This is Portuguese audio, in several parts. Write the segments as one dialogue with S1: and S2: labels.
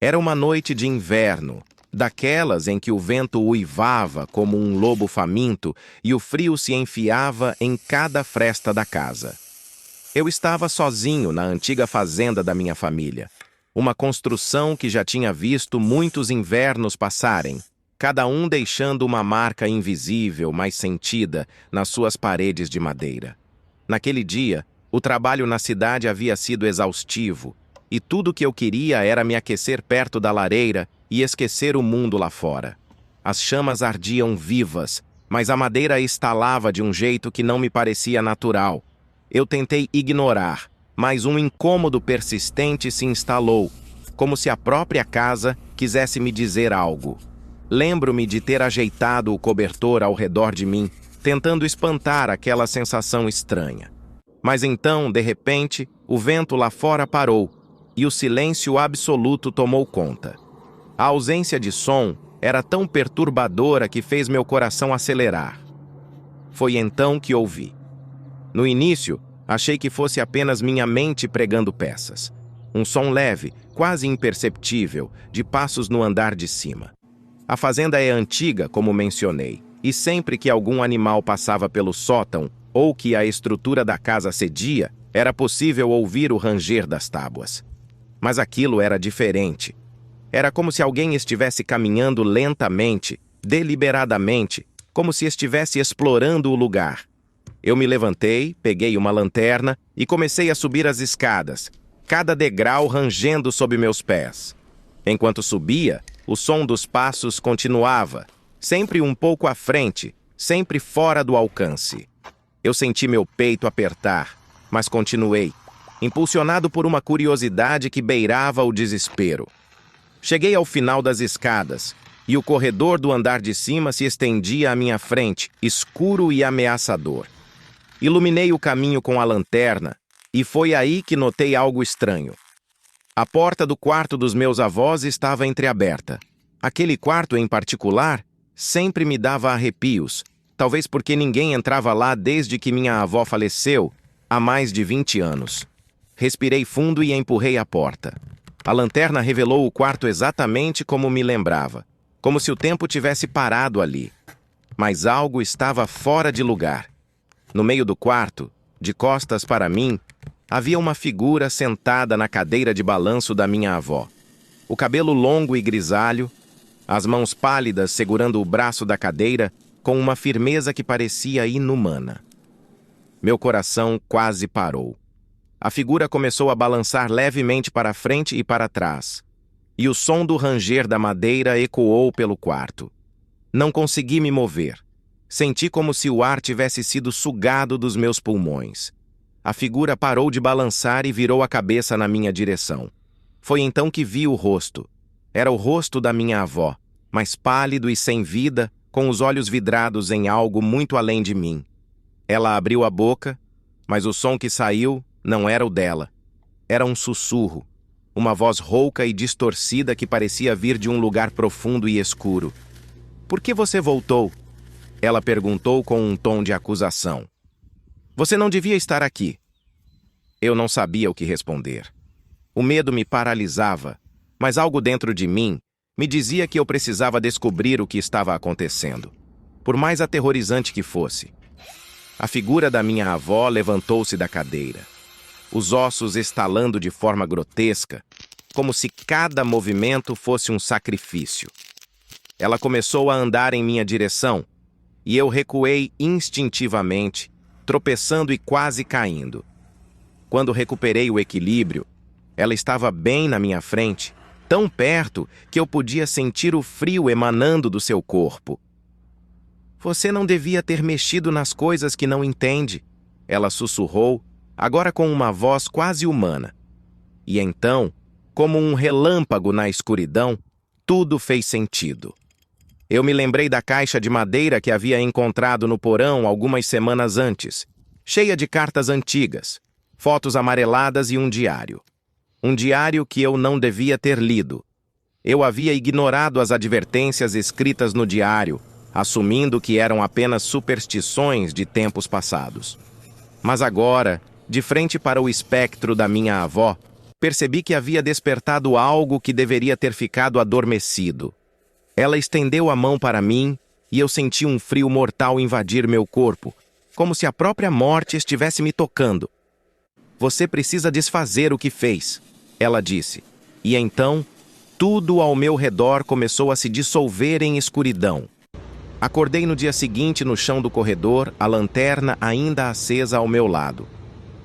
S1: Era uma noite de inverno, daquelas em que o vento uivava como um lobo faminto e o frio se enfiava em cada fresta da casa. Eu estava sozinho na antiga fazenda da minha família, uma construção que já tinha visto muitos invernos passarem, cada um deixando uma marca invisível, mas sentida, nas suas paredes de madeira. Naquele dia, o trabalho na cidade havia sido exaustivo, e tudo o que eu queria era me aquecer perto da lareira e esquecer o mundo lá fora. As chamas ardiam vivas, mas a madeira estalava de um jeito que não me parecia natural. Eu tentei ignorar, mas um incômodo persistente se instalou, como se a própria casa quisesse me dizer algo. Lembro-me de ter ajeitado o cobertor ao redor de mim, tentando espantar aquela sensação estranha. Mas então, de repente, o vento lá fora parou e o silêncio absoluto tomou conta. A ausência de som era tão perturbadora que fez meu coração acelerar. Foi então que ouvi. No início, achei que fosse apenas minha mente pregando peças. Um som leve, quase imperceptível, de passos no andar de cima. A fazenda é antiga, como mencionei, e sempre que algum animal passava pelo sótão ou que a estrutura da casa cedia, era possível ouvir o ranger das tábuas. Mas aquilo era diferente. Era como se alguém estivesse caminhando lentamente, deliberadamente, como se estivesse explorando o lugar. Eu me levantei, peguei uma lanterna e comecei a subir as escadas, cada degrau rangendo sob meus pés. Enquanto subia, o som dos passos continuava, sempre um pouco à frente, sempre fora do alcance. Eu senti meu peito apertar, mas continuei, impulsionado por uma curiosidade que beirava o desespero. Cheguei ao final das escadas, e o corredor do andar de cima se estendia à minha frente, escuro e ameaçador. Iluminei o caminho com a lanterna, e foi aí que notei algo estranho. A porta do quarto dos meus avós estava entreaberta. Aquele quarto em particular sempre me dava arrepios, talvez porque ninguém entrava lá desde que minha avó faleceu, há mais de 20 anos. Respirei fundo e empurrei a porta. A lanterna revelou o quarto exatamente como me lembrava, como se o tempo tivesse parado ali. Mas algo estava fora de lugar. No meio do quarto, de costas para mim, havia uma figura sentada na cadeira de balanço da minha avó. O cabelo longo e grisalho, as mãos pálidas segurando o braço da cadeira com uma firmeza que parecia inumana. Meu coração quase parou. A figura começou a balançar levemente para frente e para trás, e o som do ranger da madeira ecoou pelo quarto. Não consegui me mover. Senti como se o ar tivesse sido sugado dos meus pulmões. A figura parou de balançar e virou a cabeça na minha direção. Foi então que vi o rosto. Era o rosto da minha avó, mas pálido e sem vida, com os olhos vidrados em algo muito além de mim. Ela abriu a boca, mas o som que saiu não era o dela. Era um sussurro, uma voz rouca e distorcida que parecia vir de um lugar profundo e escuro. "Por que você voltou?" Ela perguntou com um tom de acusação. "Você não devia estar aqui." Eu não sabia o que responder. O medo me paralisava, mas algo dentro de mim me dizia que eu precisava descobrir o que estava acontecendo, por mais aterrorizante que fosse. A figura da minha avó levantou-se da cadeira, os ossos estalando de forma grotesca, como se cada movimento fosse um sacrifício. Ela começou a andar em minha direção, e eu recuei instintivamente, tropeçando e quase caindo. Quando recuperei o equilíbrio, ela estava bem na minha frente, tão perto que eu podia sentir o frio emanando do seu corpo. "Você não devia ter mexido nas coisas que não entende", ela sussurrou, agora com uma voz quase humana. E então, como um relâmpago na escuridão, tudo fez sentido. Eu me lembrei da caixa de madeira que havia encontrado no porão algumas semanas antes, cheia de cartas antigas, fotos amareladas e um diário. Um diário que eu não devia ter lido. Eu havia ignorado as advertências escritas no diário, assumindo que eram apenas superstições de tempos passados. Mas agora, de frente para o espectro da minha avó, Percebi que havia despertado algo que deveria ter ficado adormecido. Ela estendeu a mão para mim e eu senti um frio mortal invadir meu corpo, como se a própria morte estivesse me tocando. Você precisa desfazer o que fez, ela disse. E então, tudo ao meu redor começou a se dissolver em escuridão. Acordei no dia seguinte no chão do corredor, a lanterna ainda acesa ao meu lado.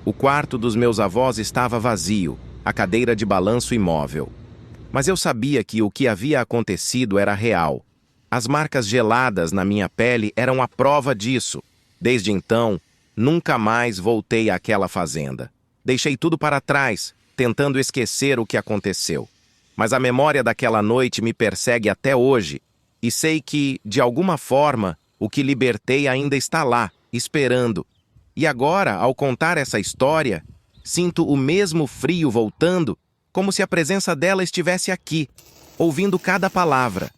S1: O quarto dos meus avós estava vazio, a cadeira de balanço imóvel. Mas eu sabia que o que havia acontecido era real. As marcas geladas na minha pele eram a prova disso. Desde então, nunca mais voltei àquela fazenda. Deixei tudo para trás, tentando esquecer o que aconteceu. Mas a memória daquela noite me persegue até hoje, e sei que, de alguma forma, o que libertei ainda está lá, esperando. E agora, ao contar essa história, sinto o mesmo frio voltando, como se a presença dela estivesse aqui, ouvindo cada palavra.